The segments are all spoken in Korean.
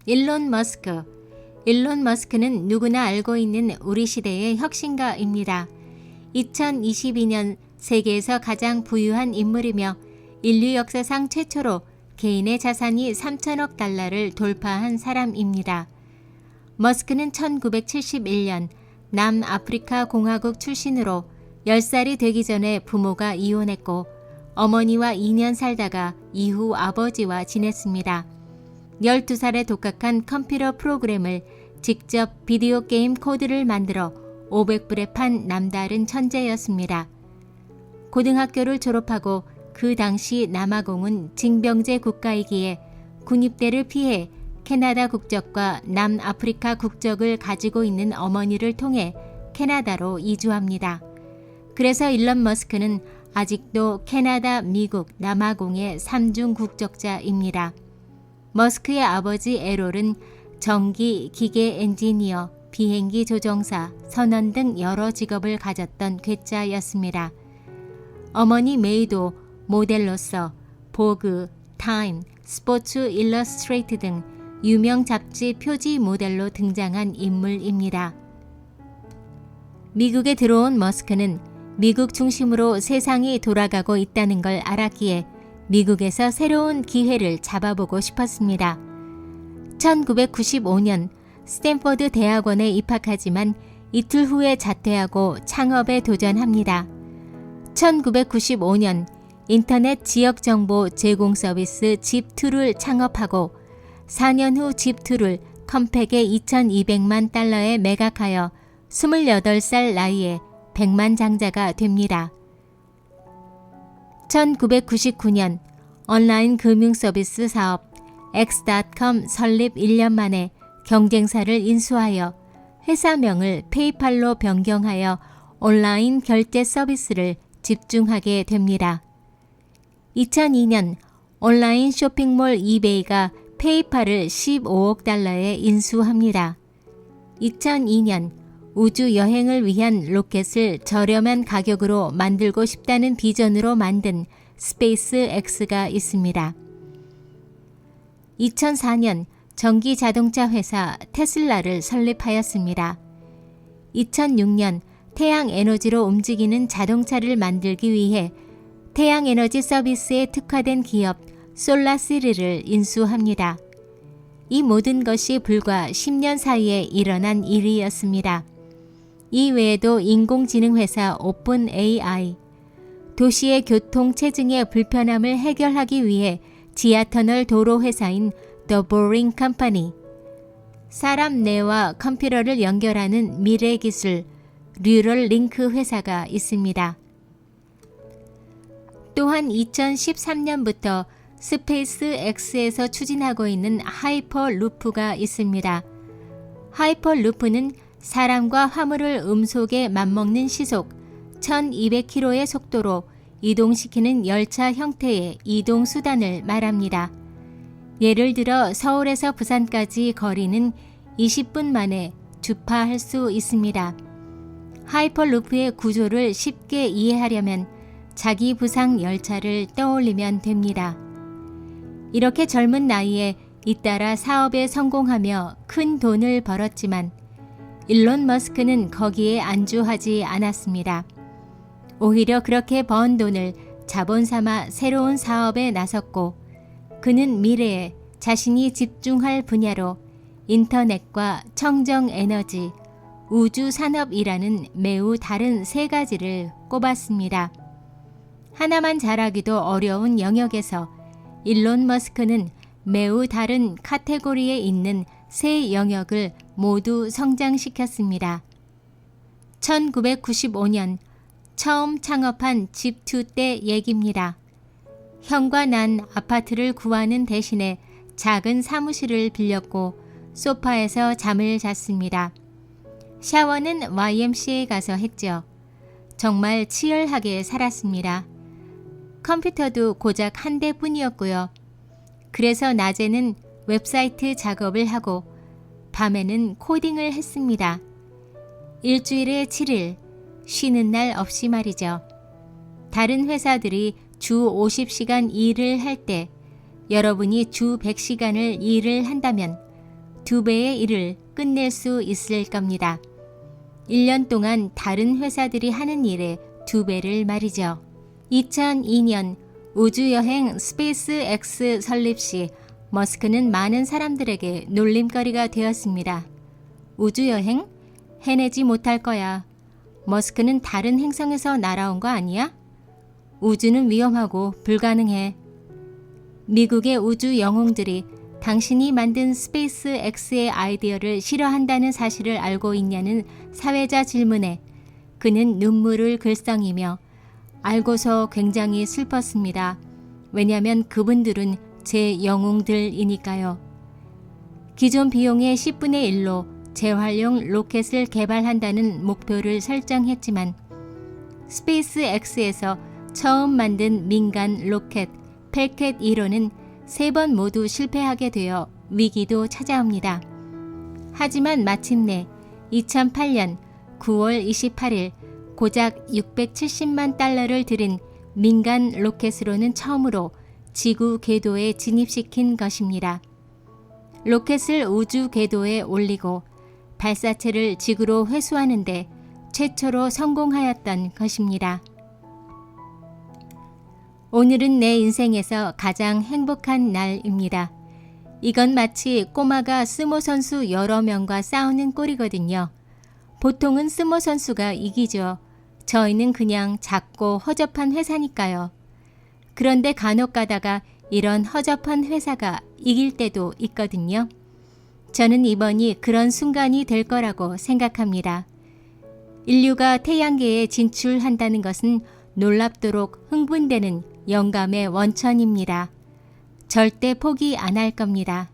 일론 머스크. 일론 머스크는 누구나 알고 있는 우리 시대의 혁신가입니다. 2022년 세계에서 가장 부유한 인물이며 인류 역사상 최초로 개인의 자산이 3천억 달러를 돌파한 사람입니다. 머스크는 1971년 남아프리카 공화국 출신으로 10살이 되기 전에 부모가 이혼했고 어머니와 2년 살다가 이후 아버지와 지냈습니다. 12살에 독학한 컴퓨터 프로그램을 직접 비디오 게임 코드를 만들어 500불에 판 남다른 천재였습니다. 고등학교를 졸업하고 그 당시 남아공은 징병제 국가이기에 군입대를 피해 캐나다 국적과 남아프리카 국적을 가지고 있는 어머니를 통해 캐나다로 이주합니다. 그래서 일론 머스크는 아직도 캐나다, 미국, 남아공의 3중 국적자입니다. 머스크의 아버지 에롤은 전기, 기계 엔지니어, 비행기 조종사, 선원 등 여러 직업을 가졌던 괴짜였습니다. 어머니 메이도 모델로서 보그, 타임, 스포츠 일러스트레이트 등 유명 잡지 표지 모델로 등장한 인물입니다. 미국에 들어온 머스크는 미국 중심으로 세상이 돌아가고 있다는 걸 알았기에 미국에서 새로운 기회를 잡아보고 싶었습니다. 1995년 스탠퍼드 대학원에 입학하지만 이틀 후에 자퇴하고 창업에 도전합니다. 1995년 인터넷 지역정보 제공 서비스 집2를 창업하고 4년 후 집2를 컴팩에 2,200만 달러에 매각하여 28살 나이에 100만 장자가 됩니다. 1999년 온라인 금융 서비스 사업 X.com 설립 1년 만에 경쟁사를 인수하여 회사명을 페이팔로 변경하여 온라인 결제 서비스를 집중하게 됩니다. 2002년 온라인 쇼핑몰 이베이가 페이팔을 15억 달러에 인수합니다. 2002년 우주 여행을 위한 로켓을 저렴한 가격으로 만들고 싶다는 비전으로 만든 스페이스 X가 있습니다. 2004년 전기 자동차 회사 테슬라를 설립하였습니다. 2006년 태양 에너지로 움직이는 자동차를 만들기 위해 태양 에너지 서비스에 특화된 기업 솔라시리를 인수합니다. 이 모든 것이 불과 10년 사이에 일어난 일이었습니다. 이 외에도 인공지능 회사 오픈 AI, 도시의 교통 체증의 불편함을 해결하기 위해 지하터널 도로 회사인 The Boring Company, 사람 뇌와 컴퓨터를 연결하는 미래 기술 뉴럴 링크 회사가 있습니다. 또한 2013년부터 스페이스 X에서 추진하고 있는 하이퍼루프가 있습니다. 하이퍼루프는 사람과 화물을 음속에 맞먹는 시속 1200km의 속도로 이동시키는 열차 형태의 이동수단을 말합니다. 예를 들어 서울에서 부산까지 거리는 20분 만에 주파할 수 있습니다. 하이퍼루프의 구조를 쉽게 이해하려면 자기 부상 열차를 떠올리면 됩니다. 이렇게 젊은 나이에 잇따라 사업에 성공하며 큰 돈을 벌었지만 일론 머스크는 거기에 안주하지 않았습니다. 오히려 그렇게 번 돈을 자본 삼아 새로운 사업에 나섰고 그는 미래에 자신이 집중할 분야로 인터넷과 청정에너지, 우주산업이라는 매우 다른 세 가지를 꼽았습니다. 하나만 잘하기도 어려운 영역에서 일론 머스크는 매우 다른 카테고리에 있는 세 영역을 모두 성장시켰습니다. 1995년 처음 창업한 집2 때 얘기입니다. 형과 난 아파트를 구하는 대신에 작은 사무실을 빌렸고 소파에서 잠을 잤습니다. 샤워는 YMCA 가서 했죠. 정말 치열하게 살았습니다. 컴퓨터도 고작 한 대뿐이었고요. 그래서 낮에는 웹사이트 작업을 하고 밤에는 코딩을 했습니다. 일주일에 7일, 쉬는 날 없이 말이죠. 다른 회사들이 주 50시간 일을 할 때 여러분이 주 100시간을 일을 한다면 2배의 일을 끝낼 수 있을 겁니다. 1년 동안 다른 회사들이 하는 일의 2배를 말이죠. 2002년 우주여행 스페이스X 설립 시 머스크는 많은 사람들에게 놀림거리가 되었습니다. 우주여행? 해내지 못할 거야. 머스크는 다른 행성에서 날아온 거 아니야? 우주는 위험하고 불가능해. 미국의 우주 영웅들이 당신이 만든 스페이스X의 아이디어를 싫어한다는 사실을 알고 있냐는 사회자 질문에 그는 눈물을 글썽이며 알고서 굉장히 슬펐습니다. 왜냐하면 그분들은 제 영웅들이니까요. 기존 비용의 10분의 1로 재활용 로켓을 개발한다는 목표를 설정했지만 스페이스X에서 처음 만든 민간 로켓 펠캣 1호는 3번 모두 실패하게 되어 위기도 찾아옵니다. 하지만 마침내 2008년 9월 28일 고작 670만 달러를 들인 민간 로켓으로는 처음으로 지구 궤도에 진입시킨 것입니다. 로켓을 우주 궤도에 올리고 발사체를 지구로 회수하는 데 최초로 성공하였던 것입니다. 오늘은 내 인생에서 가장 행복한 날입니다. 이건 마치 꼬마가 스모 선수 여러 명과 싸우는 꼴이거든요. 보통은 스모 선수가 이기죠. 저희는 그냥 작고 허접한 회사니까요. 그런데 간혹 가다가 이런 허접한 회사가 이길 때도 있거든요. 저는 이번이 그런 순간이 될 거라고 생각합니다. 인류가 태양계에 진출한다는 것은 놀랍도록 흥분되는 영감의 원천입니다. 절대 포기 안 할 겁니다.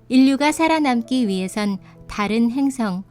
인류가 살아남기 위해선 다른 행성,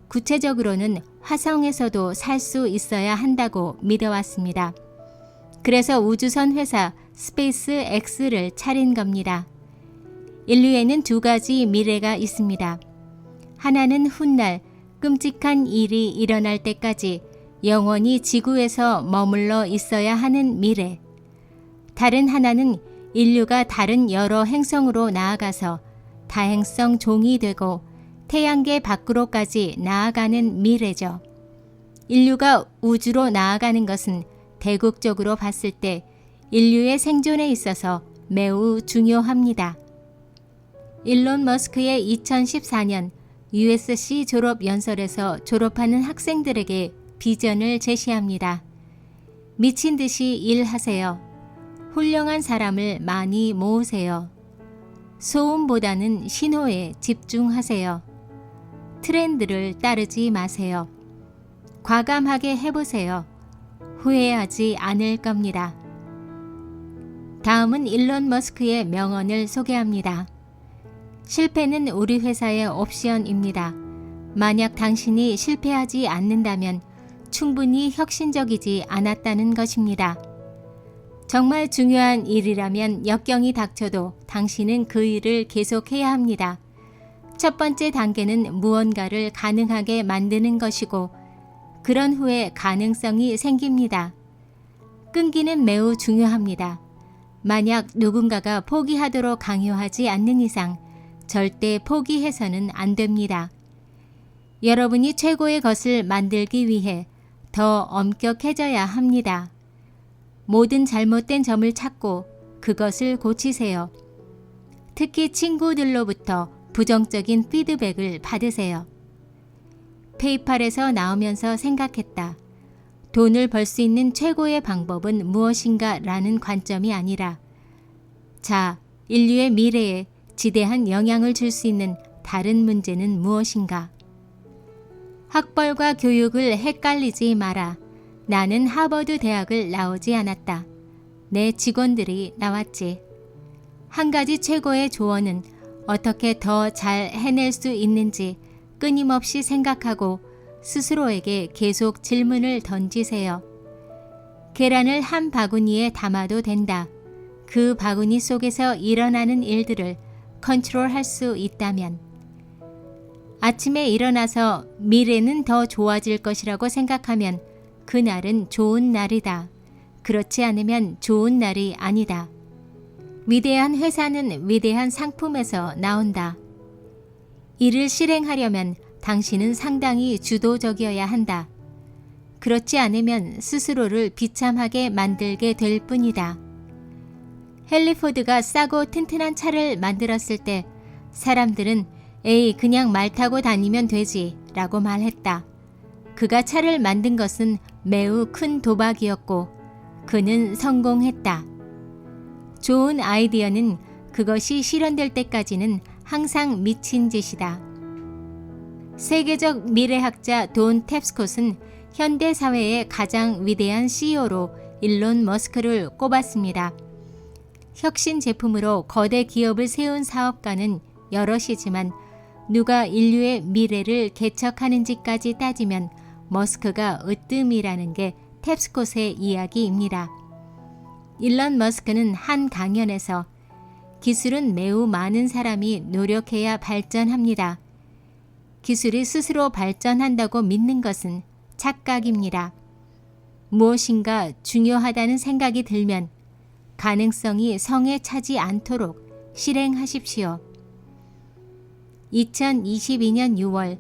구체적으로는 화성에서도 살 수 있어야 한다고 믿어왔습니다. 그래서 우주선 회사 스페이스X를 차린 겁니다. 인류에는 2가지 미래가 있습니다. 하나는 훗날 끔찍한 일이 일어날 때까지 영원히 지구에서 머물러 있어야 하는 미래. 다른 하나는 인류가 다른 여러 행성으로 나아가서 다행성 종이 되고 태양계 밖으로까지 나아가는 미래죠. 인류가 우주로 나아가는 것은 대국적으로 봤을 때 인류의 생존에 있어서 매우 중요합니다. 일론 머스크의 2014년 USC 졸업 연설에서 졸업하는 학생들에게 비전을 제시합니다. 미친 듯이 일하세요. 훌륭한 사람을 많이 모으세요. 소음보다는 신호에 집중하세요. 트렌드를 따르지 마세요. 과감하게 해보세요. 후회하지 않을 겁니다. 다음은 일론 머스크의 명언을 소개합니다. 실패는 우리 회사의 옵션입니다. 만약 당신이 실패하지 않는다면 충분히 혁신적이지 않았다는 것입니다. 정말 중요한 일이라면 역경이 닥쳐도 당신은 그 일을 계속해야 합니다. 첫 번째 단계는 무언가를 가능하게 만드는 것이고 그런 후에 가능성이 생깁니다. 끈기는 매우 중요합니다. 만약 누군가가 포기하도록 강요하지 않는 이상 절대 포기해서는 안 됩니다. 여러분이 최고의 것을 만들기 위해 더 엄격해져야 합니다. 모든 잘못된 점을 찾고 그것을 고치세요. 특히 친구들로부터 부정적인 피드백을 받으세요. 페이팔에서 나오면서 생각했다. 돈을 벌 수 있는 최고의 방법은 무엇인가 라는 관점이 아니라 자, 인류의 미래에 지대한 영향을 줄 수 있는 다른 문제는 무엇인가? 학벌과 교육을 헷갈리지 마라. 나는 하버드 대학을 나오지 않았다. 내 직원들이 나왔지. 한 가지 최고의 조언은 어떻게 더 잘 해낼 수 있는지 끊임없이 생각하고 스스로에게 계속 질문을 던지세요. 계란을 한 바구니에 담아도 된다. 그 바구니 속에서 일어나는 일들을 컨트롤할 수 있다면. 아침에 일어나서 미래는 더 좋아질 것이라고 생각하면 그날은 좋은 날이다. 그렇지 않으면 좋은 날이 아니다. 위대한 회사는 위대한 상품에서 나온다. 이를 실행하려면 당신은 상당히 주도적이어야 한다. 그렇지 않으면 스스로를 비참하게 만들게 될 뿐이다. 헨리 포드가 싸고 튼튼한 차를 만들었을 때 사람들은 에이 그냥 말 타고 다니면 되지 라고 말했다. 그가 차를 만든 것은 매우 큰 도박이었고 그는 성공했다. 좋은 아이디어는 그것이 실현될 때까지는 항상 미친 짓이다. 세계적 미래학자 돈 탭스콧은 현대 사회의 가장 위대한 CEO로 일론 머스크를 꼽았습니다. 혁신 제품으로 거대 기업을 세운 사업가는 여럿이지만 누가 인류의 미래를 개척하는지까지 따지면 머스크가 으뜸이라는 게 탭스콧의 이야기입니다. 일론 머스크는 한 강연에서 기술은 매우 많은 사람이 노력해야 발전합니다. 기술이 스스로 발전한다고 믿는 것은 착각입니다. 무엇인가 중요하다는 생각이 들면 가능성이 성에 차지 않도록 실행하십시오. 2022년 6월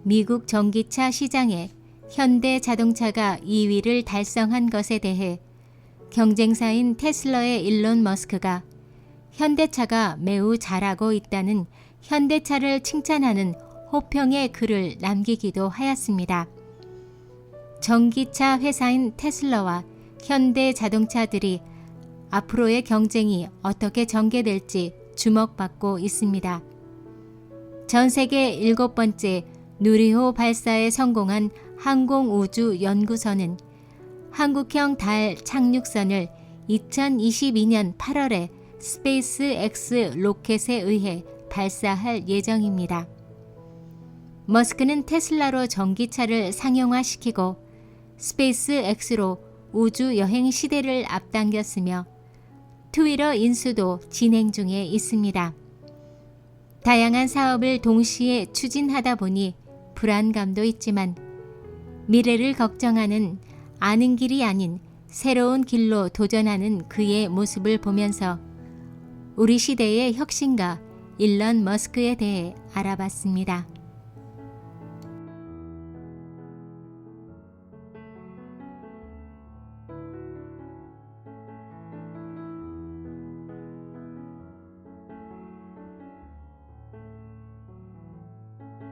미국 전기차 시장에 현대 자동차가 2위를 달성한 것에 대해 경쟁사인 테슬라의 일론 머스크가 현대차가 매우 잘하고 있다는 현대차를 칭찬하는 호평의 글을 남기기도 하였습니다. 전기차 회사인 테슬라와 현대 자동차들이 앞으로의 경쟁이 어떻게 전개될지 주목받고 있습니다. 전 세계 7번째 누리호 발사에 성공한 항공우주연구소는 한국형 달 착륙선을 2022년 8월에 스페이스 X 로켓에 의해 발사할 예정입니다. 머스크는 테슬라로 전기차를 상용화시키고 스페이스 X로 우주 여행 시대를 앞당겼으며 트위터 인수도 진행 중에 있습니다. 다양한 사업을 동시에 추진하다 보니 불안감도 있지만 미래를 걱정하는 아는 길이 아닌 새로운 길로 도전하는 그의 모습을 보면서 우리 시대의 혁신가 일론 머스크에 대해 알아봤습니다.